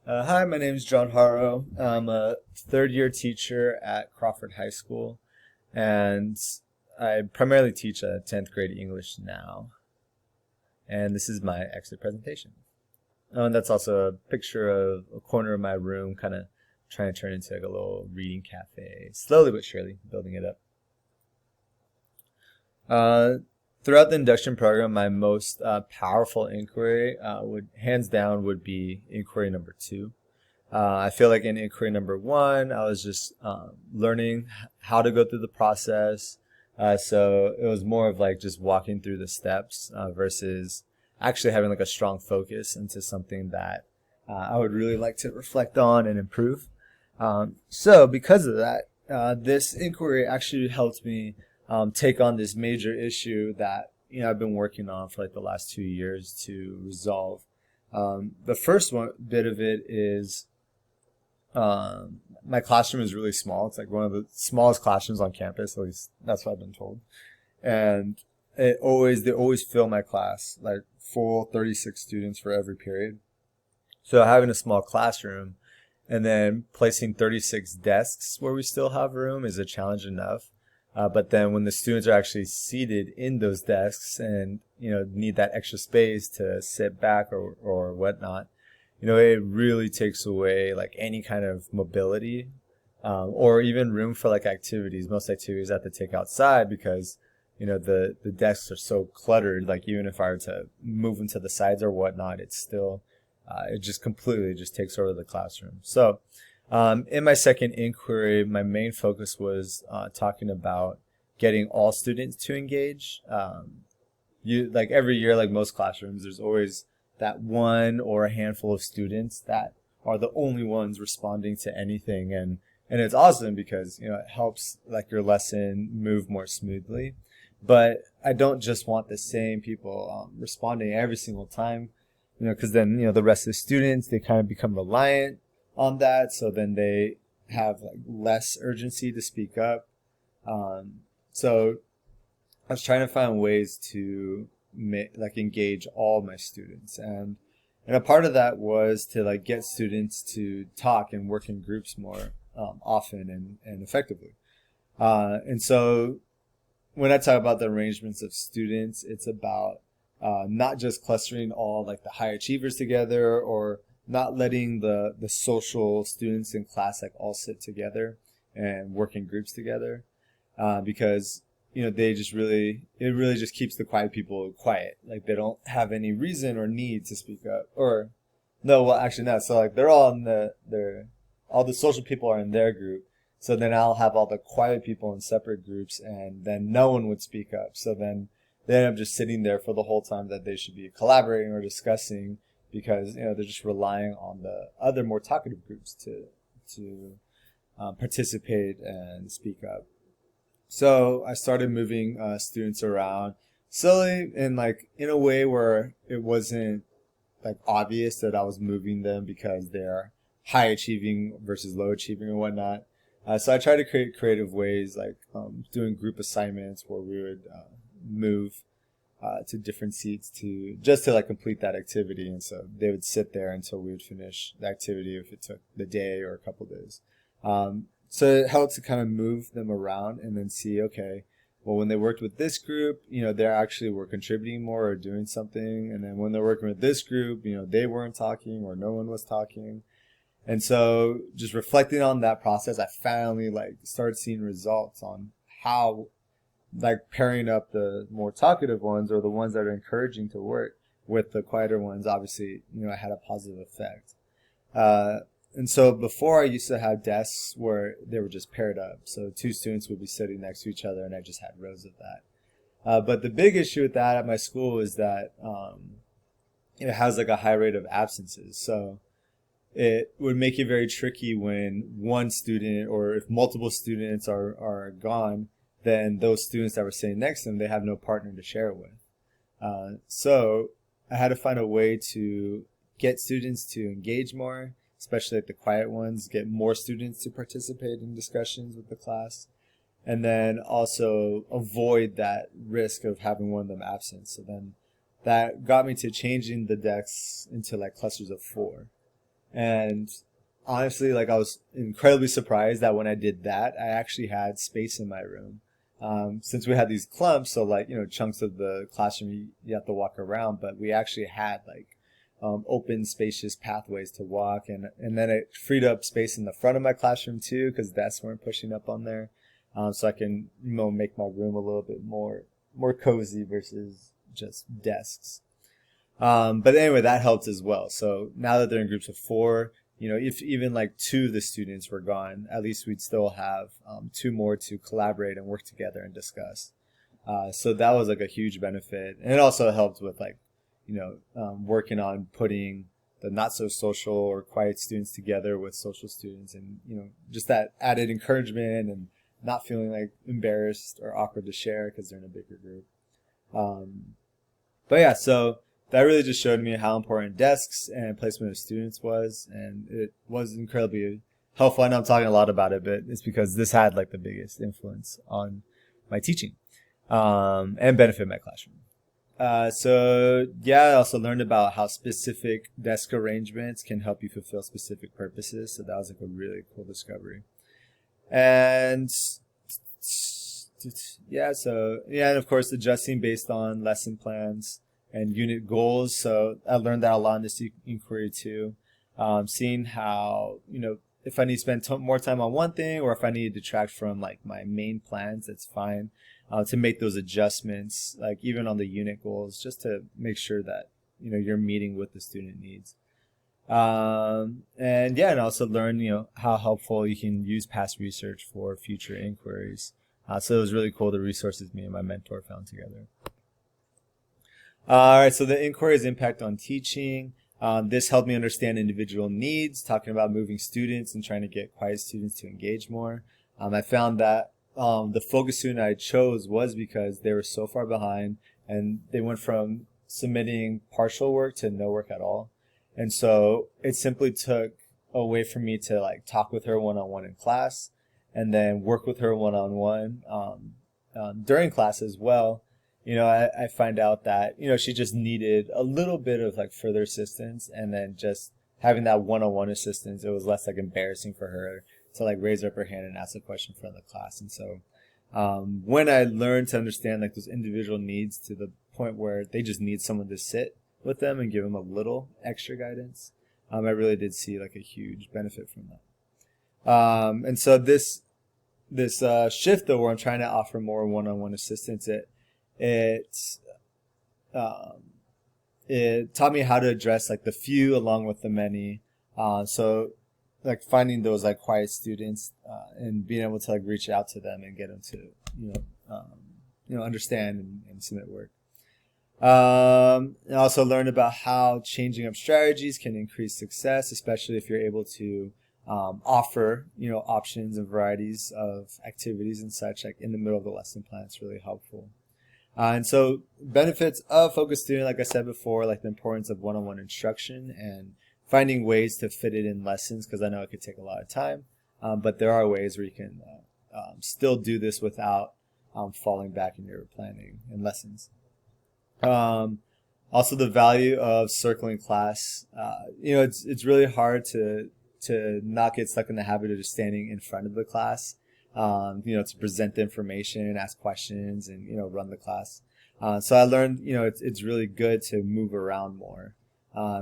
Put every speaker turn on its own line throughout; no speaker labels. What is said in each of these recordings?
Hi, my name is John Harrow. I'm a third year teacher at Crawford High School, and I primarily teach 10th grade English now. And this is my exit presentation. Oh, and that's also a picture of a corner of my room, kind of trying to turn into like a little reading cafe, slowly but surely building it up. Uh, Throughout the induction program, my most powerful inquiry would hands down would be inquiry number two. I feel like in inquiry number one, I was just learning how to go through the process. So it was more of like just walking through the steps versus actually having like a strong focus into something that I would really like to reflect on and improve. So because of that, this inquiry actually helped me take on this major issue that I've been working on for like the last 2 years to resolve. The first bit of it is my classroom is really small. It's like one of the smallest classrooms on campus, at least that's what I've been told. And they always fill my class, like full 36 students for every period. So having a small classroom and then placing 36 desks where we still have room is a challenge enough. But then when the students are actually seated in those desks and, need that extra space to sit back or whatnot, it really takes away like any kind of mobility, or even room for like activities. Most activities I have to take outside because, the desks are so cluttered. Like even if I were to move them to the sides or whatnot, it's still, it just completely just takes over the classroom. So, in my second inquiry, my main focus was talking about getting all students to engage. Like every year, like most classrooms, there's always that one or a handful of students that are the only ones responding to anything, and it's awesome because it helps like your lesson move more smoothly. But I don't just want the same people responding every single time, because then the rest of the students, they kind of become reliant on that, so then they have like less urgency to speak up. So I was trying to find ways to engage all my students, and a part of that was to like get students to talk and work in groups more often and effectively. And so when I talk about the arrangements of students, it's about not just clustering all like the high achievers together, or not letting the social students in class like all sit together and work in groups together, because it really just keeps the quiet people quiet. Like they don't have any reason or need to speak up. Or no, well actually not. So like they're all all the social people are in their group. So then I'll have all the quiet people in separate groups, and then no one would speak up. So then they end up just sitting there for the whole time that they should be collaborating or discussing, because they're just relying on the other more talkative groups to participate and speak up. So I started moving students around slowly, and like in a way where it wasn't like obvious that I was moving them because they're high achieving versus low achieving or whatnot. So I tried to create creative ways, like doing group assignments where we would move to different seats to like complete that activity, and so they would sit there until we would finish the activity if it took the day or a couple days. So it helped to kind of move them around and then see, okay, well, when they worked with this group, they actually were contributing more or doing something, and then when they're working with this group, they weren't talking or no one was talking. And so just reflecting on that process, I finally like started seeing results on how like pairing up the more talkative ones, or the ones that are encouraging to work, with the quieter ones, obviously, it had a positive effect. And so before, I used to have desks where they were just paired up. So two students would be sitting next to each other, and I just had rows of that. But the big issue with that at my school is that it has like a high rate of absences. So it would make it very tricky when one student, or if multiple students are gone, then those students that were sitting next to them, they have no partner to share it with. So I had to find a way to get students to engage more, especially like the quiet ones, get more students to participate in discussions with the class, and then also avoid that risk of having one of them absent. So then that got me to changing the decks into like clusters of 4. And honestly, like I was incredibly surprised that when I did that, I actually had space in my room. Since we had these clumps, so like, chunks of the classroom you have to walk around, but we actually had like open, spacious pathways to walk, and then it freed up space in the front of my classroom too, because desks weren't pushing up on there, so I can make my room a little bit more cozy versus just desks. But anyway, that helped as well. So now that they're in groups of four, if even like two of the students were gone, at least we'd still have two more to collaborate and work together and discuss. So that was like a huge benefit. And it also helped with like, working on putting the not so social or quiet students together with social students, and, just that added encouragement and not feeling like embarrassed or awkward to share because they're in a bigger group. But yeah, so that really just showed me how important desks and placement of students was, and it was incredibly helpful. I know I'm talking a lot about it, but it's because this had like the biggest influence on my teaching, and benefit my classroom. So yeah, I also learned about how specific desk arrangements can help you fulfill specific purposes. So that was like a really cool discovery. And yeah, and of course adjusting based on lesson plans and unit goals. So I learned that a lot in this inquiry too. Seeing how, if I need to spend more time on one thing, or if I need to detract from like my main plans, that's fine. To make those adjustments, like even on the unit goals, just to make sure that, you're meeting what the student needs. And also learn, how helpful you can use past research for future inquiries. So it was really cool, the resources me and my mentor found together. All right, so the inquiry's impact on teaching. This helped me understand individual needs, talking about moving students and trying to get quiet students to engage more. I found that the focus student I chose was because they were so far behind, and they went from submitting partial work to no work at all. And so it simply took a way for me to like talk with her one-on-one in class, and then work with her one-on-one during class as well. I find out that, she just needed a little bit of like further assistance, and then just having that one-on-one assistance, it was less like embarrassing for her to like raise up her hand and ask a question in front of the class. And so when I learned to understand like those individual needs to the point where they just need someone to sit with them and give them a little extra guidance, I really did see like a huge benefit from that. And so this shift though, where I'm trying to offer more one-on-one assistance, it taught me how to address like the few along with the many. So like finding those like quiet students, and being able to like reach out to them and get them to understand and submit work. I also learned about how changing up strategies can increase success, especially if you're able to offer options and varieties of activities and such like in the middle of the lesson plan. It's really helpful. And so benefits of focus student, like I said before, like the importance of one-on-one instruction and finding ways to fit it in lessons, because I know it could take a lot of time, but there are ways where you can still do this without falling back in your planning and lessons. Also the value of circling class. It's really hard to not get stuck in the habit of just standing in front of the class, to present the information, ask questions, and, run the class. So I learned, it's really good to move around more.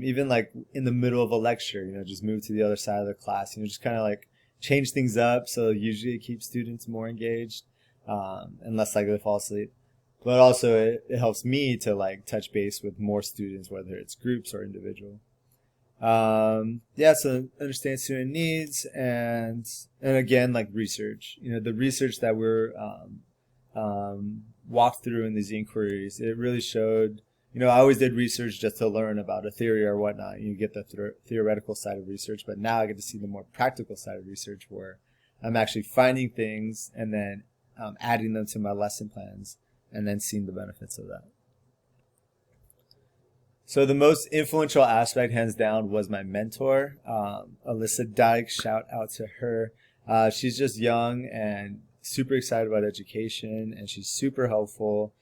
Even like in the middle of a lecture, just move to the other side of the class, just kind of like change things up. So usually it keeps students more engaged, and less likely to fall asleep. But also it helps me to like touch base with more students, whether it's groups or individual. So understand student needs, and again, like research, the research that we're, walked through in these inquiries, it really showed, I always did research just to learn about a theory or whatnot. You get the theoretical side of research, but now I get to see the more practical side of research, where I'm actually finding things and then adding them to my lesson plans, and then seeing the benefits of that. So the most influential aspect, hands down, was my mentor, Alyssa Dyke. Shout out to her. She's just young and super excited about education, and she's super helpful.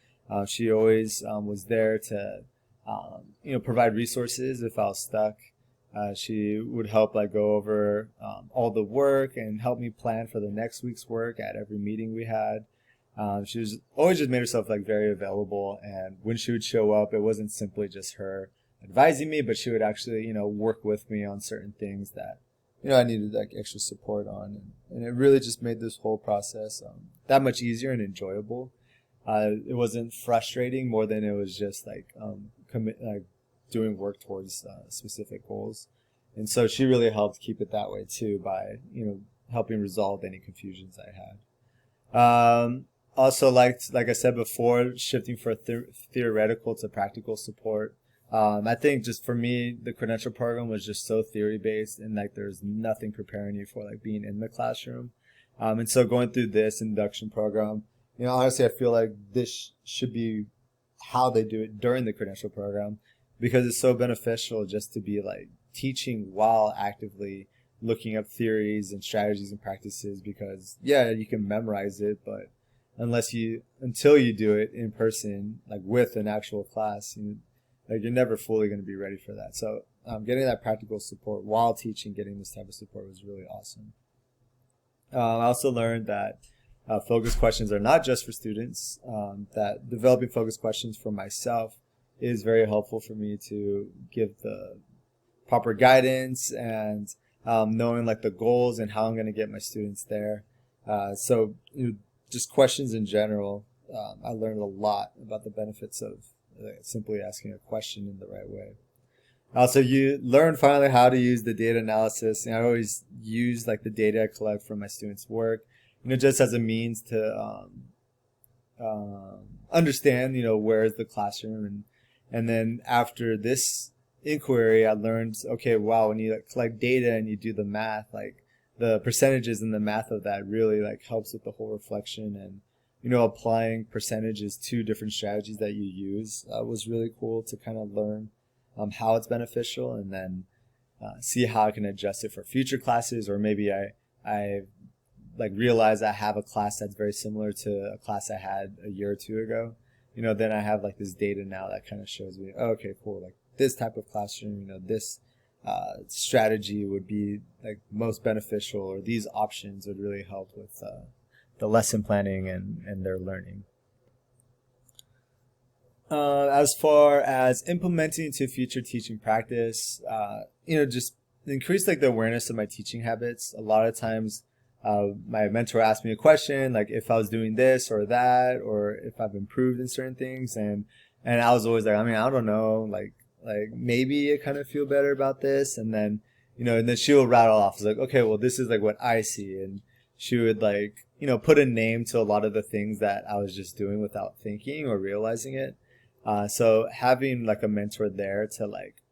She always was there to, provide resources if I was stuck. She would help like go over all the work and help me plan for the next week's work at every meeting we had. She was always just made herself like very available, and when she would show up, it wasn't simply just her advising me, but she would actually, work with me on certain things that, I needed like extra support on, and it really just made this whole process that much easier and enjoyable. It wasn't frustrating more than it was just like doing work towards specific goals, and so she really helped keep it that way too by helping resolve any confusions I had. Also, like I said before, shifting from theoretical to practical support. I think just for me, the credential program was just so theory based, and like there's nothing preparing you for like being in the classroom. And so going through this induction program, honestly, I feel like this should be how they do it during the credential program, because it's so beneficial just to be like teaching while actively looking up theories and strategies and practices, because yeah, you can memorize it, but until you do it in person, like with an actual class, like you're never fully going to be ready for that. So getting that practical support while teaching, getting this type of support was really awesome. I also learned that focus questions are not just for students, that developing focus questions for myself is very helpful for me to give the proper guidance and knowing like the goals and how I'm going to get my students there. So just questions in general, I learned a lot about the benefits of simply asking a question in the right way. Also, you learn finally how to use the data analysis. I always use like the data I collect from my students' work, just as a means to understand, where's the classroom, and then after this inquiry, I learned, okay, wow, when you like collect data and you do the math, like the percentages and the math of that really like helps with the whole reflection, and applying percentages to different strategies that you use was really cool to kind of learn how it's beneficial, and then see how I can adjust it for future classes, or maybe I like realize I have a class that's very similar to a class I had a year or two ago. Then I have like this data now that kind of shows me, oh, okay, cool, like this type of classroom, this strategy would be like most beneficial, or these options would really help with the lesson planning and their learning. As far as implementing to future teaching practice, just increase like the awareness of my teaching habits. A lot of times, my mentor asked me a question, like if I was doing this or that, or if I've improved in certain things, and I was always like, I don't know, like maybe I kind of feel better about this, and then and then she'll rattle off, it's like, okay, well, this is like what I see, and she would like put a name to a lot of the things that I was just doing without thinking or realizing it. So having like a mentor there to like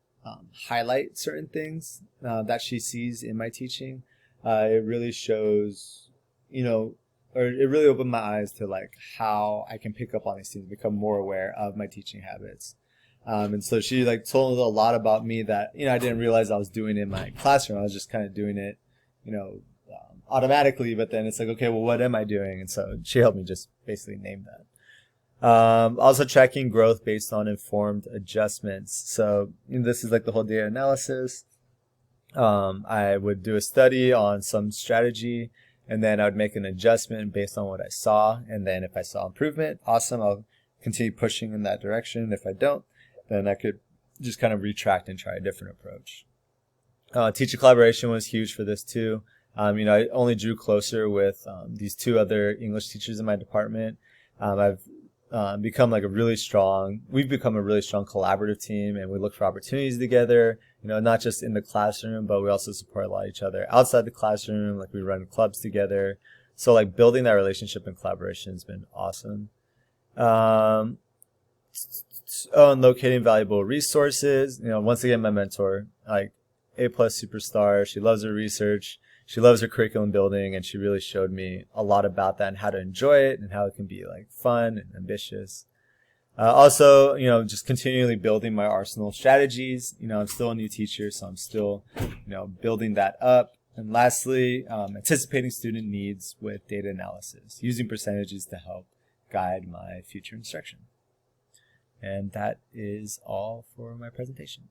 highlight certain things that she sees in my teaching, it really shows, or it really opened my eyes to like how I can pick up on these things, become more aware of my teaching habits. And so she like told a lot about me that, I didn't realize I was doing in my classroom. I was just kind of doing it, automatically, but then it's like, okay, well, what am I doing? And so she helped me just basically name that. Also tracking growth based on informed adjustments. So this is like the whole data analysis. I would do a study on some strategy, and then I would make an adjustment based on what I saw. And then if I saw improvement, awesome, I'll continue pushing in that direction. If I don't, then I could just kind of retract and try a different approach. Teacher collaboration was huge for this too. I only drew closer with these two other English teachers in my department. We've become a really strong collaborative team, and we look for opportunities together, not just in the classroom, but we also support a lot of each other outside the classroom. Like we run clubs together. So like building that relationship and collaboration has been awesome. And locating valuable resources. Once again, my mentor, like A+ superstar. She loves her research. She loves her curriculum building, and she really showed me a lot about that and how to enjoy it and how it can be like fun and ambitious. Also, just continually building my arsenal of strategies. I'm still a new teacher, so I'm still, building that up. And lastly, anticipating student needs with data analysis, using percentages to help guide my future instruction. And that is all for my presentation.